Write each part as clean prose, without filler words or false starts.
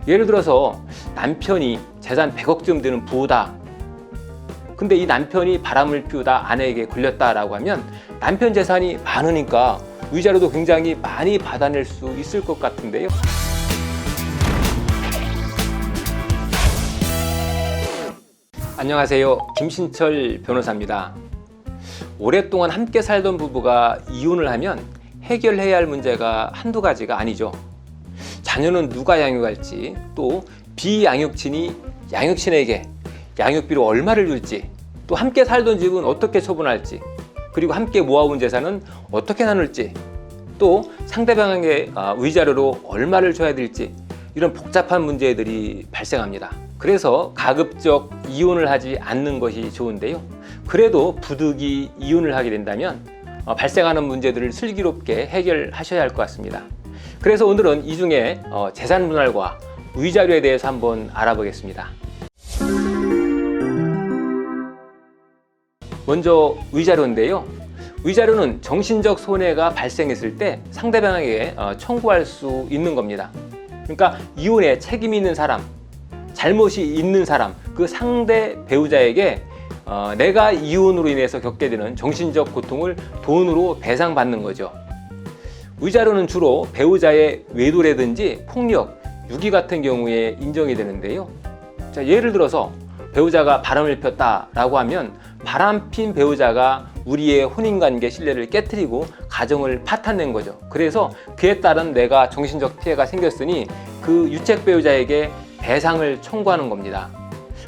예를 들어서 남편이 재산 100억쯤 되는 부호다. 근데 이 남편이 바람을 피우다 아내에게 걸렸다라고 하면 남편 재산이 많으니까 위자료도 굉장히 많이 받아낼 수 있을 것 같은데요. 안녕하세요. 김신철 변호사입니다. 오랫동안 함께 살던 부부가 이혼을 하면 해결해야 할 문제가 한두 가지가 아니죠. 자녀는 누가 양육할지, 또 비양육친이 양육친에게 양육비로 얼마를 줄지, 또 함께 살던 집은 어떻게 처분할지, 그리고 함께 모아온 재산은 어떻게 나눌지, 또 상대방에게 위자료로 얼마를 줘야 될지, 이런 복잡한 문제들이 발생합니다. 그래서 가급적 이혼을 하지 않는 것이 좋은데요. 그래도 부득이 이혼을 하게 된다면 발생하는 문제들을 슬기롭게 해결하셔야 할 것 같습니다. 그래서 오늘은 이 중에 재산 분할과 위자료에 대해서 한번 알아보겠습니다. 먼저 위자료인데요. 위자료는 정신적 손해가 발생했을 때 상대방에게 청구할 수 있는 겁니다. 그러니까 이혼에 책임이 있는 사람, 잘못이 있는 사람, 그 상대 배우자에게 내가 이혼으로 인해서 겪게 되는 정신적 고통을 돈으로 배상받는 거죠. 위자료는 주로 배우자의 외도라든지 폭력, 유기 같은 경우에 인정이 되는데요. 자, 예를 들어서 배우자가 바람을 폈다라고 하면 바람핀 배우자가 우리의 혼인관계 신뢰를 깨트리고 가정을 파탄낸 거죠. 그래서 그에 따른 내가 정신적 피해가 생겼으니 그 유책 배우자에게 배상을 청구하는 겁니다.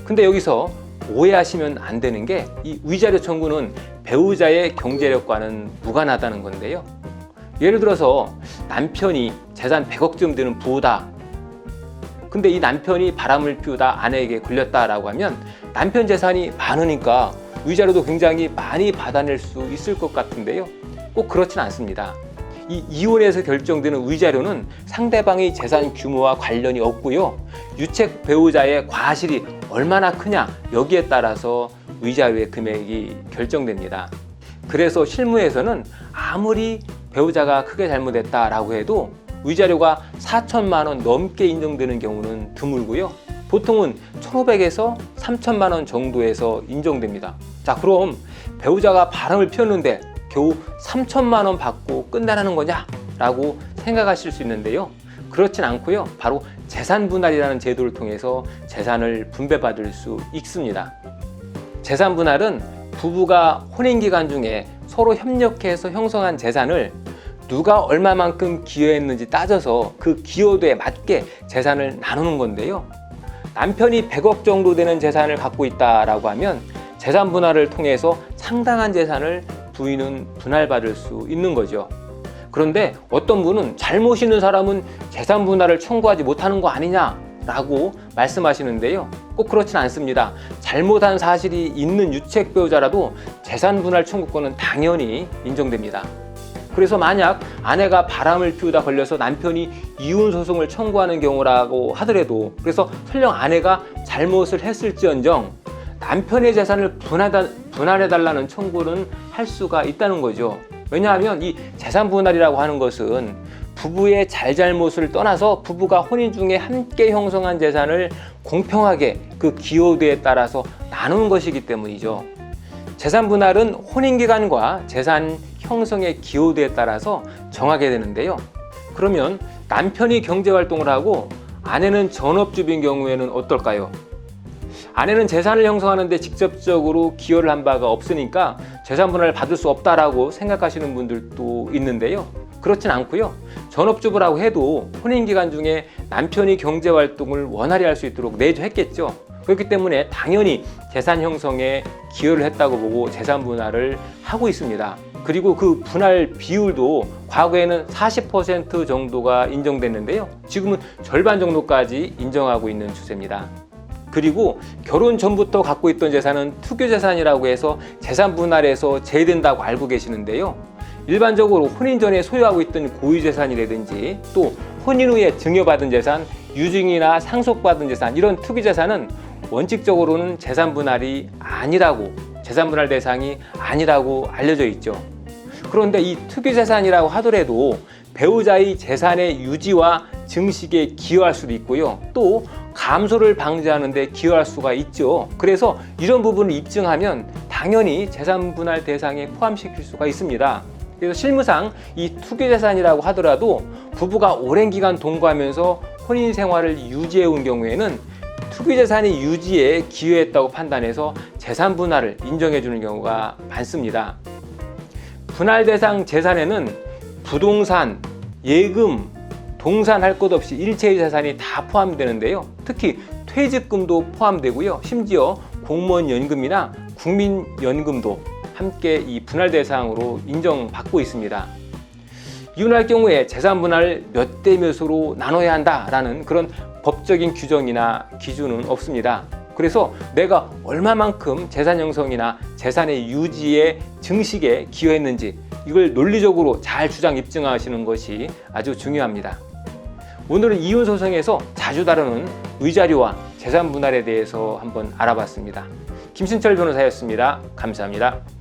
근데 여기서 오해하시면 안 되는 게 이 위자료 청구는 배우자의 경제력과는 무관하다는 건데요. 예를 들어서 남편이 재산 100억쯤 되는 부호다. 근데 이 남편이 바람을 피우다 아내에게 걸렸다라고 하면 남편 재산이 많으니까 위자료도 굉장히 많이 받아낼 수 있을 것 같은데요. 꼭 그렇진 않습니다. 이 이혼에서 결정되는 위자료는 상대방의 재산 규모와 관련이 없고요. 유책 배우자의 과실이 얼마나 크냐 여기에 따라서 위자료의 금액이 결정됩니다. 그래서 실무에서는 아무리 배우자가 크게 잘못했다라고 해도 위자료가 4천만 원 넘게 인정되는 경우는 드물고요. 보통은 1,500에서 3천만 원 정도에서 인정됩니다. 자, 그럼 배우자가 바람을 피웠는데 겨우 3천만 원 받고 끝나라는 거냐? 라고 생각하실 수 있는데요. 그렇진 않고요. 바로 재산 분할이라는 제도를 통해서 재산을 분배받을 수 있습니다. 재산 분할은 부부가 혼인 기간 중에 서로 협력해서 형성한 재산을 누가 얼마만큼 기여했는지 따져서 그 기여도에 맞게 재산을 나누는 건데요. 남편이 100억 정도 되는 재산을 갖고 있다라고 하면 재산 분할을 통해서 상당한 재산을 부인은 분할받을 수 있는 거죠. 그런데 어떤 분은 잘못 있는 사람은 재산 분할을 청구하지 못하는 거 아니냐라고 말씀하시는데요. 꼭 그렇진 않습니다. 잘못한 사실이 있는 유책 배우자라도 재산 분할 청구권은 당연히 인정됩니다. 그래서 만약 아내가 바람을 피우다 걸려서 남편이 이혼 소송을 청구하는 경우라고 하더라도, 그래서 설령 아내가 잘못을 했을지언정 남편의 재산을 분할해달라는 청구는 할 수가 있다는 거죠. 왜냐하면 이 재산 분할이라고 하는 것은 부부의 잘잘못을 떠나서 부부가 혼인 중에 함께 형성한 재산을 공평하게 그 기여도에 따라서 나누는 것이기 때문이죠. 재산 분할은 혼인기간과 재산 형성의 기여도에 따라서 정하게 되는데요. 그러면 남편이 경제활동을 하고 아내는 전업주부인 경우에는 어떨까요? 아내는 재산을 형성하는 데 직접적으로 기여를 한 바가 없으니까 재산 분할을 받을 수 없다라고 생각하시는 분들도 있는데요. 그렇진 않고요. 전업주부라고 해도 혼인기간 중에 남편이 경제활동을 원활히 할 수 있도록 내조했겠죠. 그렇기 때문에 당연히 재산 형성에 기여를 했다고 보고 재산 분할을 하고 있습니다. 그리고 그 분할 비율도 과거에는 40% 정도가 인정됐는데요. 지금은 절반 정도까지 인정하고 있는 추세입니다. 그리고 결혼 전부터 갖고 있던 재산은 투교재산이라고 해서 재산 분할에서 제외된다고 알고 계시는데요. 일반적으로 혼인 전에 소유하고 있던 고유재산이라든지 또 혼인 후에 증여받은 재산, 유증이나 상속받은 재산, 이런 투기재산은 원칙적으로는 재산 분할이 아니라고, 재산 분할 대상이 아니라고 알려져 있죠. 그런데 이 투기재산이라고 하더라도 배우자의 재산의 유지와 증식에 기여할 수도 있고요. 또 감소를 방지하는 데 기여할 수가 있죠. 그래서 이런 부분을 입증하면 당연히 재산 분할 대상에 포함시킬 수가 있습니다. 그래서 실무상 이 투기재산이라고 하더라도 부부가 오랜 기간 동거하면서 혼인 생활을 유지해 온 경우에는 투기재산이 유지에 기여했다고 판단해서 재산 분할을 인정해 주는 경우가 많습니다. 분할 대상 재산에는 부동산, 예금, 동산할 것 없이 일체의 재산이 다 포함되는데요. 특히 퇴직금도 포함되고요. 심지어 공무원 연금이나 국민연금도 함께 이 분할 대상으로 인정받고 있습니다. 이혼할 경우에 재산 분할을 몇 대 몇으로 나눠야 한다라는 그런 법적인 규정이나 기준은 없습니다. 그래서 내가 얼마만큼 재산 형성이나 재산의 유지에 증식에 기여했는지 이걸 논리적으로 잘 주장 입증하시는 것이 아주 중요합니다. 오늘은 이혼 소송에서 자주 다루는 위자료와 재산 분할에 대해서 한번 알아봤습니다. 김신철 변호사였습니다. 감사합니다.